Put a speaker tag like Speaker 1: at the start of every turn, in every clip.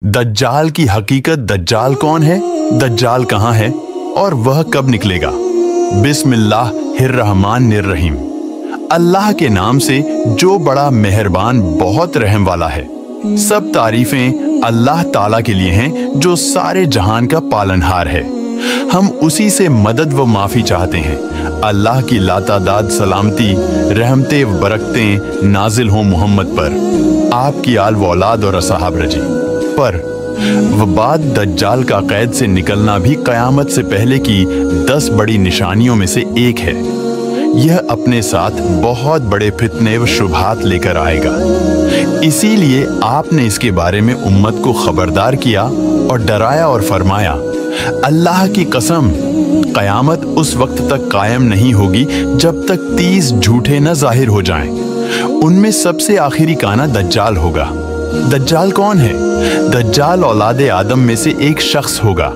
Speaker 1: दज्जाल की हकीकत, दज्जाल कौन है, दज्जाल कहाँ है और वह कब निकलेगा। बिस्मिल्लाहिर्रहमानिर्रहीम। अल्लाह के नाम से जो बड़ा मेहरबान बहुत रहम वाला है। सब तारीफें अल्लाह ताला के लिए हैं जो सारे जहान का पालनहार है। हम उसी से मदद व माफ़ी चाहते हैं। अल्लाह की लातादाद सलामती, रहमतें व बरकतें नाजिल हों मोहम्मद पर, आपकी आल व औलाद और असहाब रजी पर। वबाद दज्जाल का कैद से निकलना भी क़यामत से पहले की 10 बड़ी निशानियों में से एक है। यह अपने साथ बहुत बड़े फितने व शुबहात लेकर आएगा। इसीलिए आपने इसके बारे में उम्मत को खबरदार किया और डराया और फरमाया, अल्लाह की कसम, क़यामत उस वक्त तक कायम नहीं होगी जब तक 30 झूठे न जाहिर हो जाएं। उनमें सबसे आखिरी काना दज्जाल होगा। दज्जाल कौन है? दज्जाल औलाद आदम में से एक शख्स होगा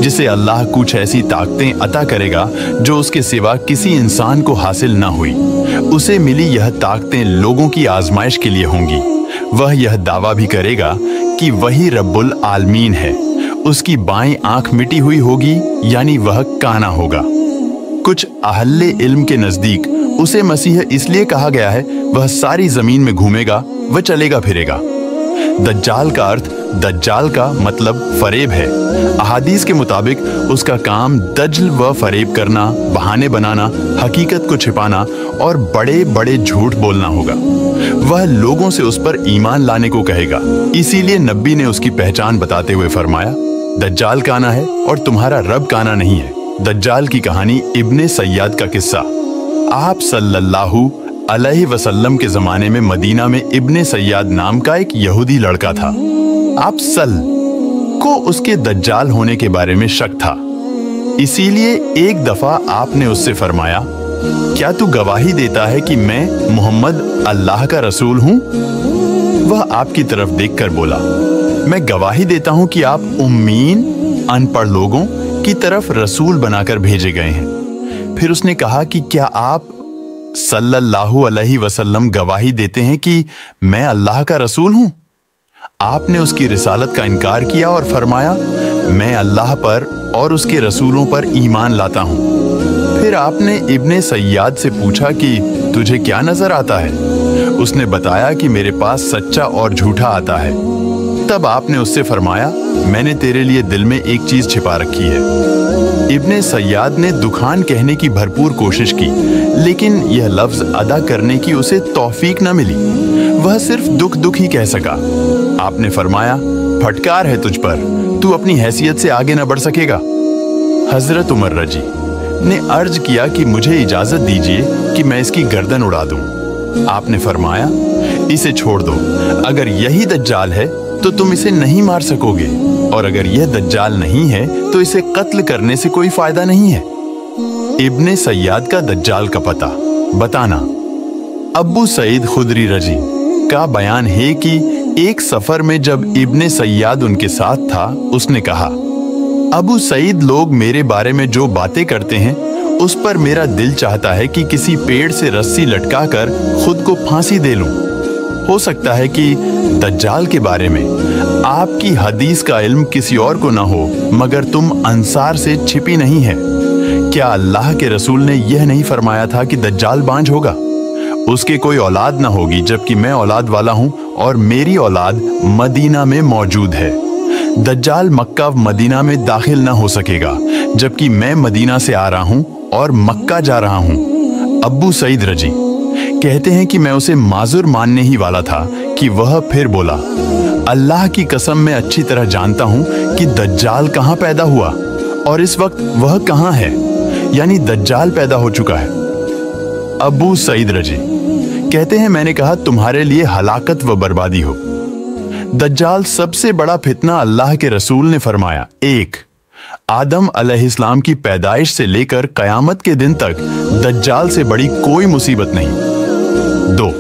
Speaker 1: जिसे अल्लाह कुछ ऐसी ताकतें अता करेगा जो उसके सिवा किसी इंसान को हासिल ना हुई। उसे मिली यह ताकतें लोगों की आजमाइश के लिए होंगी। वह यह दावा भी करेगा कि वही रब्बुल आलमीन है। उसकी बाएं आंख मिटी हुई होगी, यानी वह काना होगा। कुछ अहले इल्म के नजदीक उसे मसीह इसलिए कहा गया है, वह सारी जमीन में घूमेगा व चलेगा फिरेगा। दज्जाल का अर्थ, दज्जाल का मतलब फरेब है। अहादीस के मुताबिक उसका काम दज्ल व फरेब करना, बहाने बनाना, हकीकत को छिपाना और बड़े बड़े झूठ बोलना होगा। वह लोगों से उस पर ईमान लाने को कहेगा। इसीलिए नबी ने उसकी पहचान बताते हुए फरमाया, दज्जाल काना है और तुम्हारा रब काना नहीं है। दज्जाल की कहानी इब्ने सय्याद का किस्सा। आप सल्लल्लाहु अलैहि वसल्लम के जमाने में मदीना में इब्ने सय्याद नाम का एक यहूदी लड़का था। आप को उसके दज्जाल होने के बारे में शक था। इसीलिए एक दफा आपने उससे फरमाया, क्या तू गवाही देता है कि मैं मोहम्मद अल्लाह का रसूल हूं? वह आपकी तरफ देखकर बोला, मैं गवाही देता हूं कि आप उम्मीन, अनपढ़ लोगों की तरफ रसूल बनाकर भेजे गए हैं। फिर उसने कहा कि क्या आप सल्लल्लाहु अलैहि वसल्लम गवाही देते हैं कि मैं अल्लाह का रसूल हूं? आपने उसकी रिसालत का इनकार किया और फरमाया, मैं अल्लाह पर और उसके रसूलों पर ईमान लाता हूं। फिर आपने इब्ने सय्याद से पूछा कि तुझे क्या नजर आता है? उसने बताया कि मेरे पास सच्चा और झूठा आता है। तब आपने उससे फरमाया, मैंने तेरे लिए दिल में एक चीज छिपा रखी है। इब्ने सय्याद ने दुखान कहने की भरपूर कोशिश की, लेकिन यह लफ्ज अदा करने की उसे तौफीक न मिली। वह सिर्फ दुख दुख ही कह सका। आपने फरमाया, फटकार है तुझ पर, तू अपनी हैसियत से आगे न बढ़ सकेगा। हजरत उमर रजी ने अर्ज किया कि मुझे इजाजत दीजिए कि मैं इसकी गर्दन उड़ा दूं। आपने फरमाया, इसे छोड़ दो। अगर यही दज्जाल है तो तुम इसे नहीं मार सकोगे, और अगर यह दज्जाल नहीं है तो इसे कत्ल करने से कोई फायदा नहीं है। इब्ने सय्याद का दज्जाल का पता बताना। अबू सईद खुदरी रजी का बयान है कि एक सफर में जब इब्ने सय्याद उनके साथ था, उसने कहा, अबू सईद, लोग मेरे बारे में जो बातें करते हैं उस पर मेरा दिल चाहता है कि किसी पेड़ से रस्सी लटकाकर खुद को फांसी दे लूं। हो सकता है कि दज्जाल के बारे में आपकी हदीस का इल्म किसी और को ना हो, मगर तुम अंसार से छिपी नहीं है। क्या अल्लाह के रसूल ने यह नहीं फरमाया था कि दज्जाल बांझ होगा, उसके कोई औलाद ना होगी, जबकि मैं औलाद वाला हूं और मेरी औलाद मदीना में मौजूद है। दज्जाल मक्का व मदीना में दाखिल ना हो सकेगा, जबकि मैं मदीना से आ रहा हूं और मक्का जा रहा हूं। अबू सईद रजी कहते हैं कि मैं उसे माजुर मानने ही वाला था कि वह फिर बोला, अल्लाह की कसम, मैं अच्छी तरह जानता हूं कि दज्जाल कहां पैदा हुआ और इस वक्त वह कहां है, यानी दज्जाल पैदा हो चुका है। अबू सईद रजी कहते हैं, मैंने कहा, तुम्हारे लिए हलाकत व बर्बादी हो। दज्जाल सबसे बड़ा फितना अल्लाह के रसूल ने फरमाया, 1. आदम अलैहिस्सलाम की पैदाइश से लेकर कयामत के दिन तक दज्जाल से बड़ी कोई मुसीबत नहीं। 2.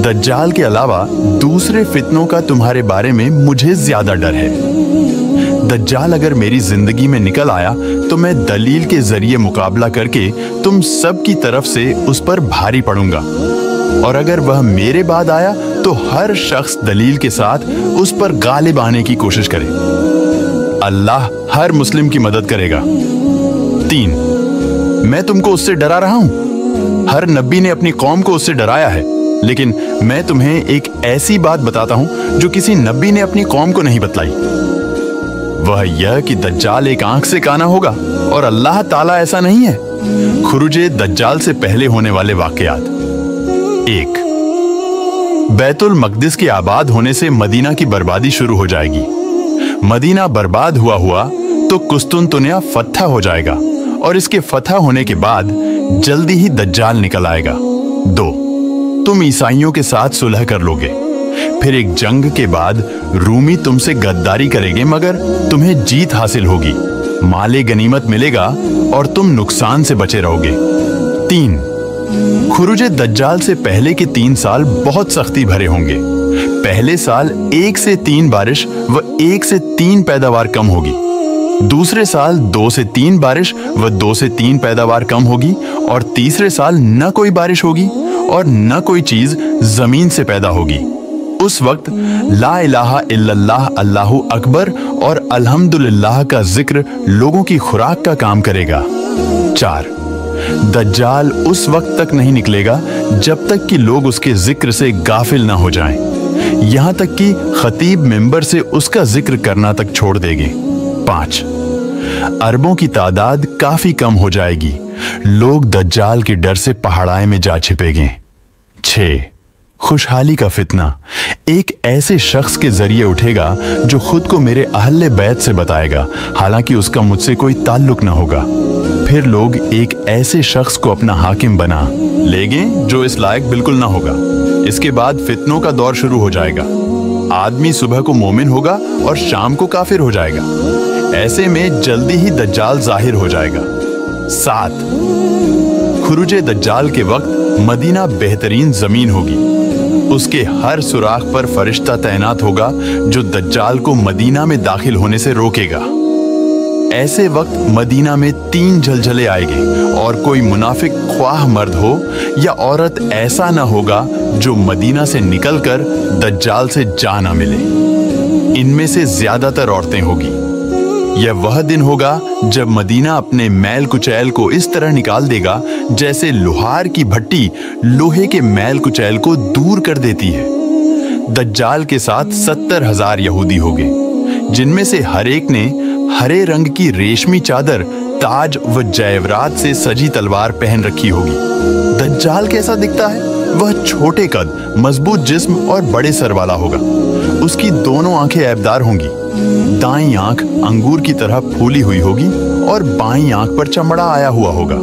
Speaker 1: दज्जाल के अलावा दूसरे फितनों का तुम्हारे बारे में मुझे ज्यादा डर है। दज्जाल अगर मेरी जिंदगी में निकल आया तो मैं दलील के जरिए मुकाबला करके तुम सब की तरफ से उस पर भारी पड़ूंगा, और अगर वह मेरे बाद आया तो हर शख्स दलील के साथ उस पर गालिब आने की कोशिश करे। अल्लाह हर मुस्लिम की मदद करेगा। 3, मैं तुमको उससे डरा रहा हूं। हर नबी ने अपनी कौम को उससे डराया है, लेकिन मैं तुम्हें एक ऐसी बात बताता हूं जो किसी नबी ने अपनी कौम को नहीं बतलाई। वह यह कि दज्जाल एक आंख से काना होगा और अल्लाह ताला ऐसा नहीं है। खुरूजे दज्जाल से पहले होने वाले वाकयात। 1, बैतुल मकदिस के आबाद होने से मदीना की बर्बादी शुरू हो जाएगी। मदीना बर्बाद हुआ तो कुस्तुनतुनिया फतह हो जाएगा और इसके फतह होने के बाद जल्दी ही दज्जाल निकल आएगा। 2, तुम ईसाइयों के साथ सुलह कर लोगे। फिर एक जंग के बाद रूमी तुमसे गद्दारी करेंगे, मगर तुम्हें जीत हासिल होगी, माले गनीमत मिलेगा और तुम नुकसान से बचे रहोगे। 3, खुरूजे दज्जाल से पहले के 3 साल बहुत सख्ती भरे होंगे। पहले साल 1 से 3 बारिश व 1 से 3 पैदावार कम होगी। दूसरे साल 2 से 3 बारिश व 2 से 3 पैदावार कम होगी और तीसरे साल न कोई बारिश होगी और न कोई चीज जमीन से पैदा होगी। उस वक्त ला इलाहा इल्लल्लाह अल्लाहु अकबर और अल्हम्दुलिल्लाह का जिक्र लोगों की खुराक का काम करेगा। 4, दज्जाल उस वक्त तक नहीं निकलेगा जब तक कि लोग उसके जिक्र से गाफिल ना हो जाएं, यहां तक कि खतीब मिंबर से उसका जिक्र करना तक छोड़ देंगे। 5, अरबों की तादाद काफी कम हो जाएगी, लोग दज्जाल के डर से पहाड़ाए में जा छिपेंगे। 6, खुशहाली का फितना एक ऐसे शख्स के जरिए उठेगा जो खुद को मेरे अहले बैत से बताएगा, हालांकि उसका मुझसे कोई ताल्लुक न होगा। फिर लोग एक ऐसे शख्स को अपना हाकिम बना लेंगे जो इस लायक बिल्कुल ना होगा। इसके बाद फितनों का दौर शुरू हो जाएगा। आदमी सुबह को मोमिन होगा और शाम को काफिर हो जाएगा। ऐसे में जल्दी ही दज्जाल जाहिर हो जाएगा। 7, खुरूजे दज्जाल के वक्त मदीना बेहतरीन जमीन होगी। उसके हर सुराख पर फरिश्ता तैनात होगा जो दज्जाल को मदीना में दाखिल होने से रोकेगा। ऐसे वक्त मदीना में 3 झलझले आएंगे और कोई मुनाफिक ख्वाह मर्द हो या औरत ऐसा ना होगा जो मदीना से निकलकर दज्जाल से जा ना मिले। इनमें से ज्यादातर औरतें होगी। यह वह दिन होगा जब मदीना अपने मैल कुचैल को इस तरह निकाल देगा जैसे लोहार की भट्टी लोहे के मैल कुचैल को दूर कर देती है। दज्जाल के साथ 70,000 यहूदी होंगे, जिनमें से हर एक ने हरे रंग की रेशमी चादर, ताज व जैवरात से सजी तलवार पहन रखी होगी। दज्जाल कैसा दिखता है? वह छोटे कद, मजबूत जिस्म और बड़े सर वाला होगा। उसकी दोनों आंखें ऐबदार होंगी। दाईं आंख अंगूर की तरह फूली हुई होगी और बाईं आंख पर चमड़ा आया हुआ होगा।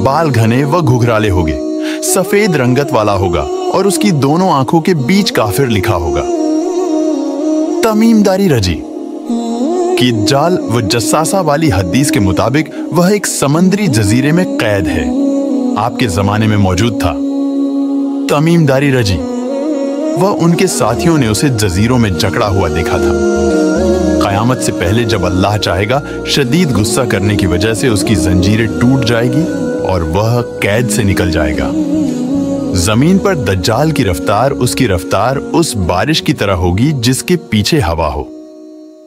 Speaker 1: बाल घने व घुघराले होंगे, सफेद रंगत वाला होगा और उसकी दोनों आंखों के बीच काफिर लिखा होगा। तमीमदारी रजी की जाल व जस्सासा वाली हदीस के मुताबिक वह एक समंदरी जजीरे में कैद है। आपके जमाने में मौजूद था। तमीमदारी रजी, वह उनके साथियों ने उसे जजीरों में जकड़ा हुआ देखा था। कयामत से पहले जब अल्लाह चाहेगा, शदीद गुस्सा करने की वजह से उसकी जंजीरें टूट जाएगी और वह कैद से निकल जाएगा। जमीन पर दज्जाल की रफ्तार उसकी रफ्तार उस बारिश की तरह होगी जिसके पीछे हवा हो।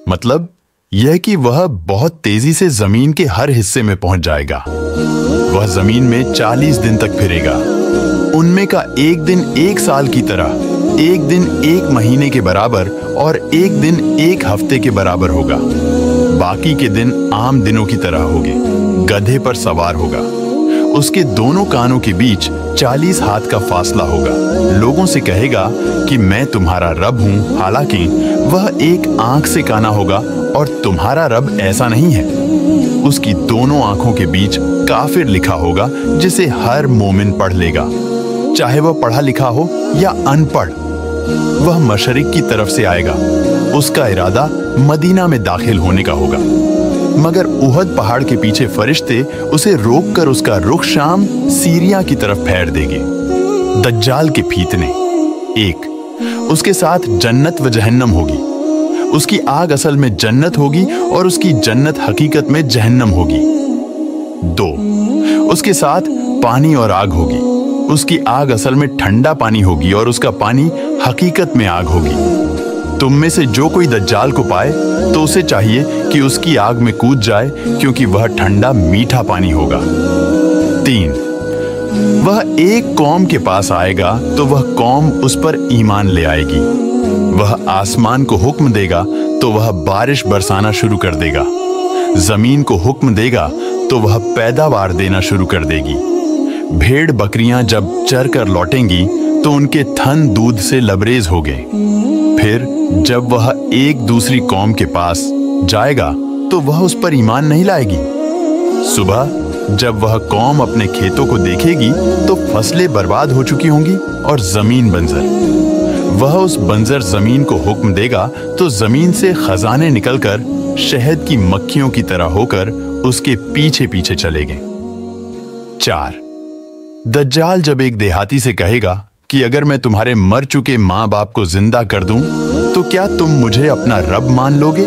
Speaker 1: मतलब यह कि वह बहुत तेजी से जमीन के हर हिस्से में पहुंच जाएगा। वह जमीन में 40 दिन तक फिरेगा। उनमें का एक दिन 1 साल की तरह, एक दिन 1 महीने के बराबर और एक दिन 1 हफ्ते के बराबर होगा। बाकी के दिन आम दिनों की तरह होंगे। गधे पर सवार होगा। उसके दोनों कानों के बीच 40 हाथ का फासला होगा। लोगों से कहेगा कि मैं तुम्हारा रब हूं, हालांकि वह एक आंख से काना होगा और तुम्हारा रब ऐसा नहीं है। उसकी दोनों आंखों के बीच काफिर लिखा होगा जिसे हर मोमिन पढ़ लेगा, चाहे वह पढ़ा लिखा हो या अनपढ़। वह मशरिक की तरफ से आएगा। उसका इरादा मदीना में दाखिल होने का होगा, मगर उहद पहाड़ के पीछे फरिश्ते उसे रोककर उसका रुख शाम सीरिया की तरफ फेर देंगे। दज्जाल के फीतने। 1, उसके साथ जन्नत व जहन्नम होगी। उसकी आग असल में जन्नत होगी और उसकी जन्नत हकीकत में जहन्नम होगी। 2, उसके साथ पानी और आग होगी। उसकी आग असल में ठंडा पानी होगी और उसका पानी हकीकत में आग होगी। तुम में से जो कोई दज्जाल को पाए तो उसे चाहिए कि उसकी आग में कूद जाए, क्योंकि वह ठंडा मीठा पानी होगा। 3, वह एक कौम के पास आएगा तो वह कौम उस पर ईमान ले आएगी। वह आसमान को हुक्म देगा तो वह बारिश बरसाना शुरू कर देगा। जमीन को हुक्म देगा तो वह पैदावार देना शुरू कर देगी। भेड़ बकरियां जब चर कर लौटेंगी तो उनके थन दूध से लबरेज हो गए। फिर जब वह एक दूसरी कौम के पास जाएगा तो वह उस पर ईमान नहीं लाएगी। सुबह जब वह कौम अपने खेतों को देखेगी तो फसलें बर्बाद हो चुकी होंगी और जमीन बंजर। वह उस बंजर जमीन को हुक्म देगा तो जमीन से खजाने निकलकर शहद की मक्खियों की तरह होकर उसके पीछे पीछे चलेंगे। 4, दज्जाल जब एक देहाती से कहेगा कि अगर मैं तुम्हारे मर चुके माँ बाप को जिंदा कर दूं तो क्या तुम मुझे अपना रब मान लोगे?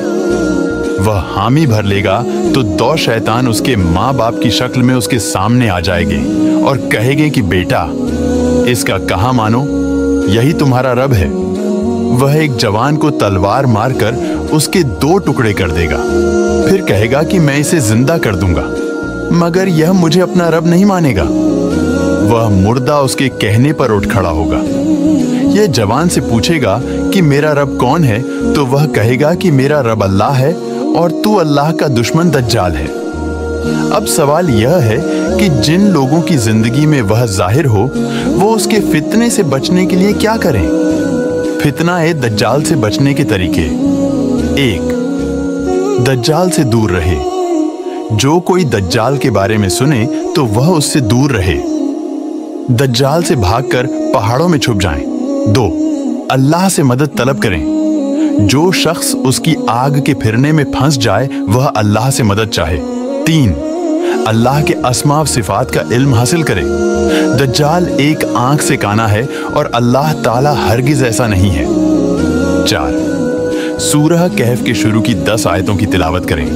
Speaker 1: वह हामी भर लेगा तो 2 शैतान उसके माँ बाप की शक्ल में उसके सामने आ जाएंगे और कहेंगे कि बेटा, इसका कहा मानो, यही तुम्हारा रब है। वह एक जवान को तलवार मारकर उसके 2 टुकड़े कर देगा। फिर कहेगा कि मैं इसे जिंदा कर दूंगा, मगर यह मुझे अपना रब नहीं मानेगा। वह मुर्दा उसके कहने पर उठ खड़ा होगा। यह जवान से पूछेगा कि मेरा रब कौन है, तो वह कहेगा कि मेरा रब अल्लाह है और तू अल्लाह का दुश्मन दज्जाल है। अब सवाल यह है कि जिन लोगों की जिंदगी में वह जाहिर हो, वो उसके फितने से बचने के लिए क्या करें? फितना ए दज्जाल से बचने के तरीके। 1, दज्जाल से दूर रहे। जो कोई दज्जाल के बारे में सुने तो वह उससे दूर रहे। दज्जाल से भागकर पहाड़ों में छुप जाएं। 2, अल्लाह से मदद तलब करें। जो शख्स उसकी आग के फिरने में फंस जाए वह अल्लाह से मदद चाहे। 3, अल्लाह के अस्मा व सिफात का इल्म हासिल करे। दज्जाल एक आंख से काना है और अल्लाह ताला हरगिज ऐसा नहीं है। 4, सूरह कहफ के शुरू की 10 आयतों की तिलावत करें।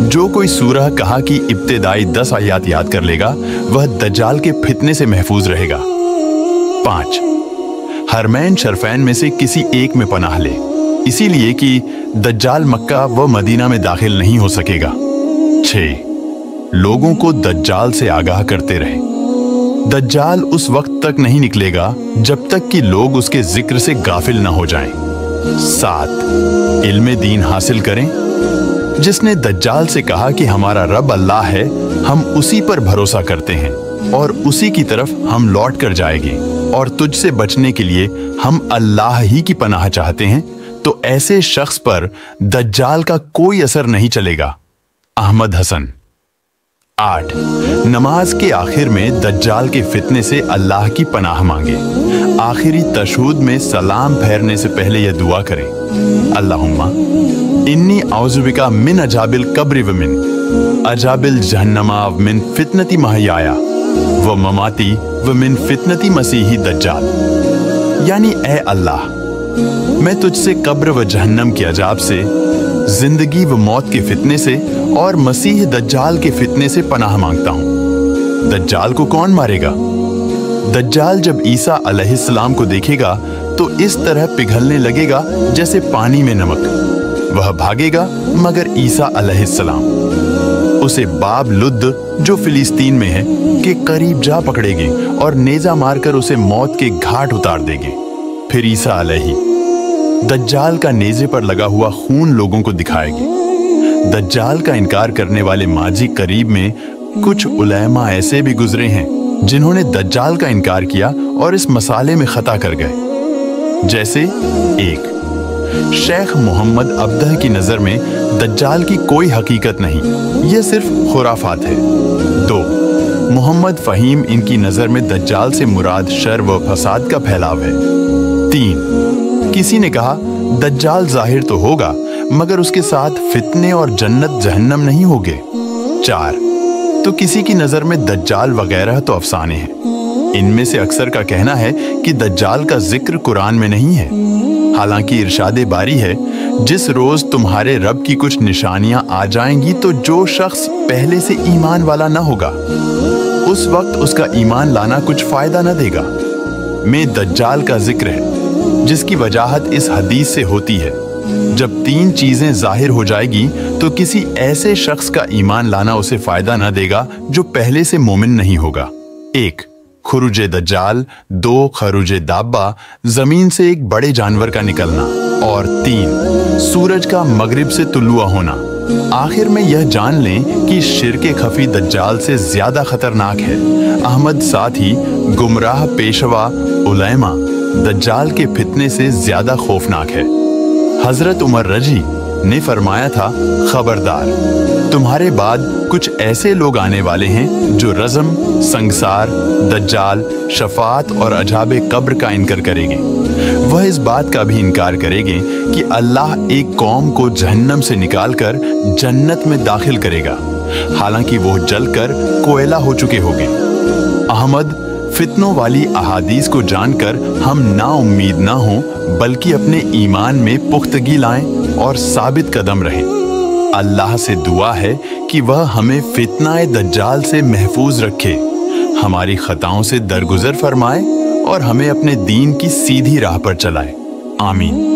Speaker 1: जो कोई सूरह कहा की इब्तिदाई 10 आयत याद कर लेगा वह दज्जाल के फितने से महफूज रहेगा। 5, हरमैन शरफैन में से किसी एक में पनाह ले, इसीलिए कि दज्जाल मक्का व मदीना में दाखिल नहीं हो सकेगा। 6, लोगों को दज्जाल से आगाह करते रहे। दज्जाल उस वक्त तक नहीं निकलेगा जब तक कि लोग उसके जिक्र से गाफिल न हो जाएं। 7, इल्मे दीन हासिल करें। जिसने दज्जाल से कहा कि हमारा रब अल्लाह है, हम उसी पर भरोसा करते हैं और उसी की तरफ हम लौट कर जाएंगे और तुझसे बचने के लिए हम अल्लाह ही की पनाह चाहते हैं, तो ऐसे शख्स पर दज्जाल का कोई असर नहीं चलेगा। अहमद हसन। 8, नमाज के आखिर में दज्जाल के फितने से अल्लाह की पनाह मांगे। आखिरी तशहुद में सलाम फेरने से पहले यह दुआ करें, अल्लाहुम्मा इन्नी औज़ुबिका मिन अजाबिल कब्रि व मिन अजाबिल जहन्नमा व मिन फितनती महयाया व ममाती व मिन फितनती मसीही दज्जाल। यानी ए अल्लाह, मैं तुझसे कब्र व जहन्नम के अजाब से, जिंदगी व मौत के फितने से और मसीह दज्जाल के फितने से पनाह मांगता हूं। दज्जाल को कौन मारेगा? दज्जाल जब ईसा अलैहिस्सलाम को देखेगा तो इस तरह पिघलने लगेगा जैसे पानी में नमक। वह भागेगा मगर ईसा अलैहिस्सलाम उसे बाब लुद्द, जो फिलिस्तीन में है, के करीब जा पकड़ेंगे और नेजा मारकर उसे मौत के घाट उतार देंगे। फिर ईसा अलैहि दज्जाल का नेजे पर लगा हुआ खून लोगों को दिखाएंगे। दज्जाल का इनकार करने वाले माजी करीब में कुछ उलैमा ऐसे भी गुजरे हैं जिन्होंने दज्जाल का इनकार किया और इस मसाले में खता कर गए। जैसे 1, शेख मोहम्मद अब्दह की नजर में दज्जाल की कोई हकीकत नहीं, यह सिर्फ खुराफात है। 2, मोहम्मद फहीम इनकी नजर में दज्जाल से मुराद शर व फसाद का फैलाव है। 3, किसी ने कहा दज्जाल जाहिर तो होगा मगर उसके साथ फितने और जन्नत जहन्नम नहीं होंगे। 4, तो किसी की नजर में दज्जाल वगैरह तो अफसाने हैं। इनमें से अक्सर का कहना है कि दज्जाल का जिक्र कुरान में नहीं है, हालांकि इरशादे बारी है, जिस रोज तुम्हारे रब की कुछ निशानियां आ जाएंगी तो जो शख्स पहले से ईमान वाला न होगा उस वक्त उसका ईमान लाना कुछ फायदा न देगा। में दज्जाल का जिक्र है, जिसकी वजाहत इस हदीस से होती है, जब 3 चीजें जाहिर हो जाएगी तो किसी ऐसे शख्स का ईमान लाना उसे फायदा न देगा जो पहले से मोमिन नहीं होगा। 1. खुरूज दज्जाल, 2. खरूज दाब्बा, जमीन से एक बड़े जानवर का निकलना, और 3. सूरज का मगरिब से तुलुआ होना। आखिर में यह जान लें कि शिर्के खफी दज्जाल से ज्यादा खतरनाक है। अहमद साथ ही गुमराह पेशवा उलैमा दज्जाल के फितने से ज्यादा खौफनाक है। हजरत उमर रजी ने फरमाया था, खबरदार, तुम्हारे बाद कुछ ऐसे लोग आने वाले हैं जो रज़म, संगसार, दज्जाल, शफात और अजाबे कब्र का इनकार करेंगे। वह इस बात का भी इनकार करेंगे कि अल्लाह एक कौम को जहन्नम से निकालकर जन्नत में दाखिल करेगा, हालांकि वो जलकर कोयला हो चुके होंगे। अहमद फितनों वाली अहादीस को जानकर हम ना उम्मीद ना हों, बल्कि अपने ईमान में पुख्तगी लाएं और साबित कदम रहें। अल्लाह से दुआ है कि वह हमें फितनाए दज्जाल से महफूज रखे, हमारी खताओं से दरगुजर फरमाए और हमें अपने दीन की सीधी राह पर चलाए। आमीन।